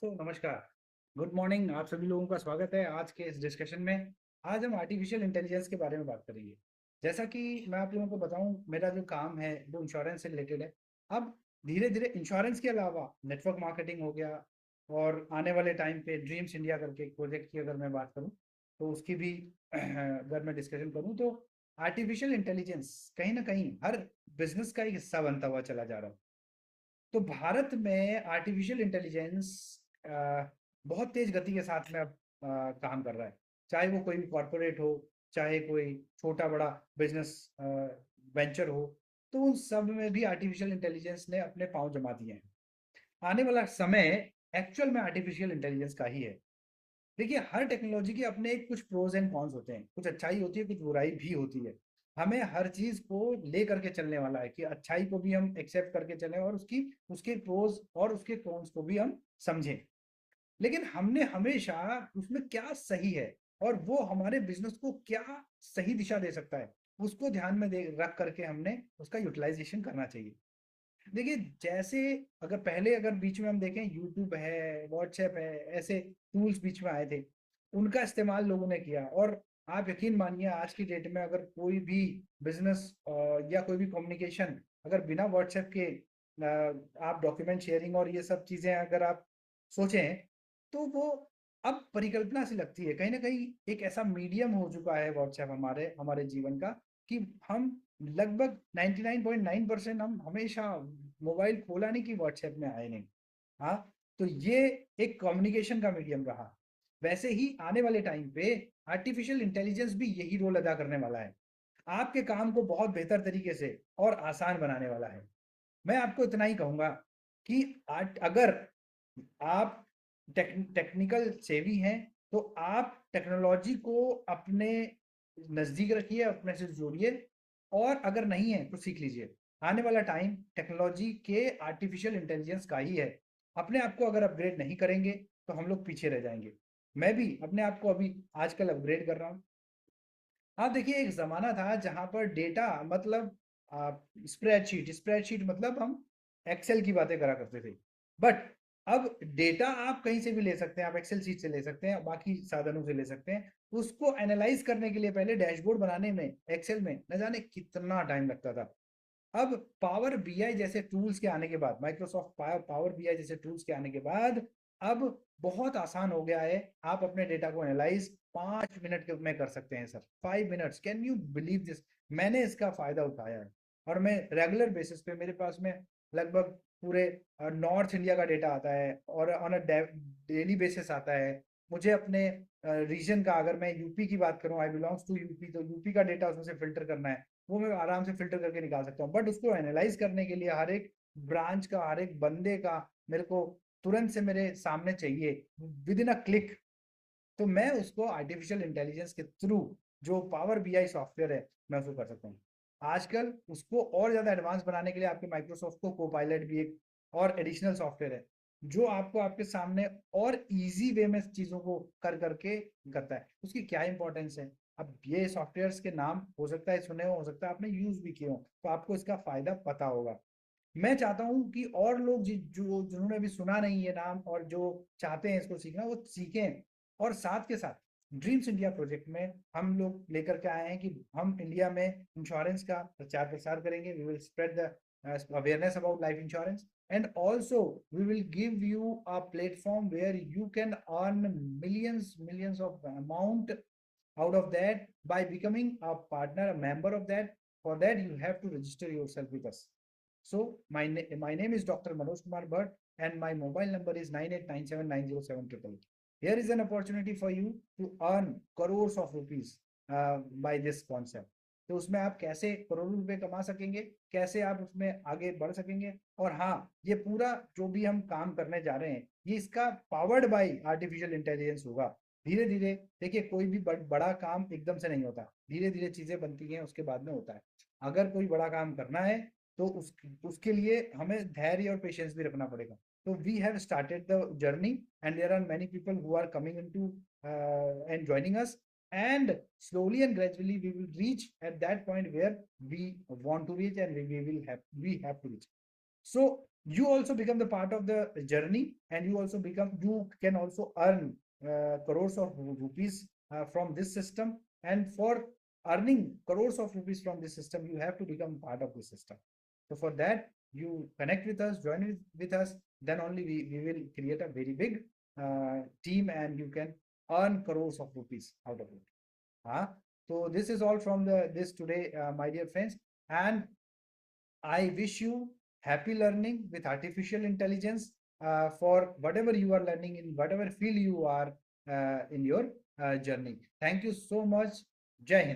दोस्तों नमस्कार। Good morning. आप सभी लोगों का स्वागत है आज के इस डिस्कशन में। आज हम आर्टिफिशियल इंटेलिजेंस के बारे में बात करेंगे। जैसा कि मैं आप लोगों को बताऊं, मेरा जो काम है वो इंश्योरेंस से रिलेटेड है। अब धीरे धीरे इंश्योरेंस के अलावा नेटवर्क मार्केटिंग हो गया, और आने वाले टाइम पे ड्रीम्स इंडिया करके एक प्रोजेक्ट की अगर मैं बात करूँ तो उसकी भी अगर मैं डिस्कशन करूँ तो आर्टिफिशियल इंटेलिजेंस कहीं ना कहीं हर बिजनेस का एक हिस्सा बनता हुआ चला जा रहा है। तो भारत में आर्टिफिशियल इंटेलिजेंस बहुत तेज गति के साथ में अब काम कर रहा है। चाहे वो कोई भी कॉरपोरेट हो, चाहे कोई छोटा बड़ा बिजनेस वेंचर हो, तो उन सब में भी आर्टिफिशियल इंटेलिजेंस ने अपने पांव जमा दिए हैं। आने वाला समय एक्चुअल में आर्टिफिशियल इंटेलिजेंस का ही है। देखिए, हर टेक्नोलॉजी के अपने कुछ प्रोज एंड कॉन्स होते हैं, कुछ अच्छाई होती है, कुछ बुराई भी होती है। हमें हर चीज को ले करके चलने वाला है कि अच्छाई को भी हम एक्सेप्ट करके चलें और उसकी उसके प्रोज और उसके कॉन्स को भी हम समझें। लेकिन हमने हमेशा उसमें क्या सही है और वो हमारे बिजनेस को क्या सही दिशा दे सकता है, उसको ध्यान में रख करके हमने उसका यूटिलाइजेशन करना चाहिए। देखिए, जैसे अगर पहले अगर बीच में हम देखें, यूट्यूब है, व्हाट्सएप है, ऐसे टूल्स बीच में आए थे, उनका इस्तेमाल लोगों ने किया। और आप यकीन मानिए, आज की डेट में अगर कोई भी बिजनेस या कोई भी कम्युनिकेशन अगर बिना व्हाट्सएप के आप डॉक्यूमेंट शेयरिंग और ये सब चीज़ें अगर आप सोचें, तो वो अब परिकल्पना सी लगती है। कहीं ना कहीं एक ऐसा मीडियम हो चुका है व्हाट्सएप हमारे हमारे जीवन का कि हम लगभग 99.9% हम हमेशा मोबाइल खोला नहीं कि व्हाट्सएप में आए नहीं। हाँ, तो ये एक कम्युनिकेशन का मीडियम रहा। वैसे ही आने वाले टाइम पे आर्टिफिशियल इंटेलिजेंस भी यही रोल अदा करने वाला है। आपके काम को बहुत बेहतर तरीके से और आसान बनाने वाला है। मैं आपको इतना ही कहूंगा कि अगर आप टेक्निकल सेवी हैं, तो आप टेक्नोलॉजी को अपने नज़दीक रखिए, अपने से जोड़िए। और अगर नहीं है तो सीख लीजिए। आने वाला टाइम टेक्नोलॉजी के आर्टिफिशियल इंटेलिजेंस का ही है। अपने आप को अगर अपग्रेड नहीं करेंगे तो हम लोग पीछे रह जाएंगे। मैं भी अपने आप को अभी आजकल अपग्रेड कर रहा हूँ। आप देखिए, एक ज़माना था जहाँ पर डेटा मतलब स्प्रेडशीट स्प्रेडशीट मतलब हम एक्सेल की बातें करा करते थे। बट अब डेटा आप कहीं से भी ले सकते हैं, आप एक्सेल शीट से ले सकते हैं, बाकी साधनों से ले सकते हैं। उसको एनालाइज करने के लिए पहले डैशबोर्ड बनाने में एक्सेल में न जाने कितना टाइम लगता था। अब पावर बीआई जैसे टूल्स के आने के बाद, माइक्रोसॉफ्ट पावर बीआई जैसे टूल्स के आने के बाद अब बहुत आसान हो गया है। आप अपने डेटा को एनालाइज 5 मिनट में कर सकते हैं sir. 5 minutes, can you believe this? मैंने इसका फायदा उठाया है और मैं रेगुलर बेसिस पे, मेरे पास में लगभग पूरे नॉर्थ इंडिया का डेटा आता है और ऑन अ डेली बेसिस आता है। मुझे अपने रीजन का, अगर मैं यूपी की बात करूं, आई बिलोंग्स टू यूपी, तो यूपी का डेटा उसमें से फिल्टर करना है, वो मैं आराम से फिल्टर करके निकाल सकता हूँ। बट उसको एनालाइज करने के लिए हर एक ब्रांच का, हर एक बंदे का मेरे को तुरंत से मेरे सामने चाहिए, विद इन अ क्लिक। तो मैं उसको आर्टिफिशियल इंटेलिजेंस के थ्रू, जो पावर बीआई सॉफ्टवेयर है, मैं उसको कर सकता हूँ। आजकल उसको और ज़्यादा एडवांस बनाने के लिए आपके माइक्रोसॉफ्ट को कोपायलट भी एक और एडिशनल सॉफ्टवेयर है, जो आपको आपके सामने और इजी वे में चीज़ों को कर करके करता है। उसकी क्या इंपॉर्टेंस है? अब ये सॉफ्टवेयर्स के नाम हो सकता है सुने हो सकता है आपने यूज़ भी किए हो, तो आपको इसका फ़ायदा पता होगा। मैं चाहता हूँ कि और लोग जो जिन्होंने अभी सुना नहीं ये नाम और जो चाहते हैं इसको सीखना, वो सीखें। और साथ के साथ ड्रीम्स इंडिया प्रोजेक्ट में हम लोग लेकर के आए हैं कि हम इंडिया में इंश्योरेंस का प्रचार प्रसार करेंगे। We will spread the awareness about life insurance, and also we will give you a platform where you can earn millions millions of amount out of that by becoming a partner, a member of that. For that you have to register yourself with us. So my name is Dr. Manoj Kumar Bhatt, and my mobile number is 9897907888. Here is an opportunity for you to earn crores of rupees by this concept. तो उसमें आप कैसे करोड़ों रुपए कमा सकेंगे, कैसे आप उसमें आगे बढ़ सकेंगे। और हाँ, ये पूरा जो भी हम काम करने जा रहे हैं, ये इसका पावर्ड बाय आर्टिफिशियल इंटेलिजेंस होगा। धीरे धीरे देखिए, कोई भी बड़ा काम एकदम से नहीं होता, धीरे धीरे चीजें बनती हैं, उसके बाद में होता है। अगर कोई बड़ा काम करना है तो उसके लिए हमें धैर्य और पेशेंस भी रखना पड़ेगा। तो we have started the journey, and there are many people who are coming into and joining us, and slowly and gradually we will reach at that point where we want to reach, and we have to reach. So you also become the part of the journey, and you can also earn crores of rupees from this system. And for earning crores of rupees from this system, you have to become part of the system. So for that, you connect with us, join with us, then only we will create a very big team, and you can earn crores of rupees out of it. So this is all from the this today, my dear friends. And I wish you happy learning with artificial intelligence for whatever you are learning, in whatever field you are in your journey. Thank you so much. Jai Hind.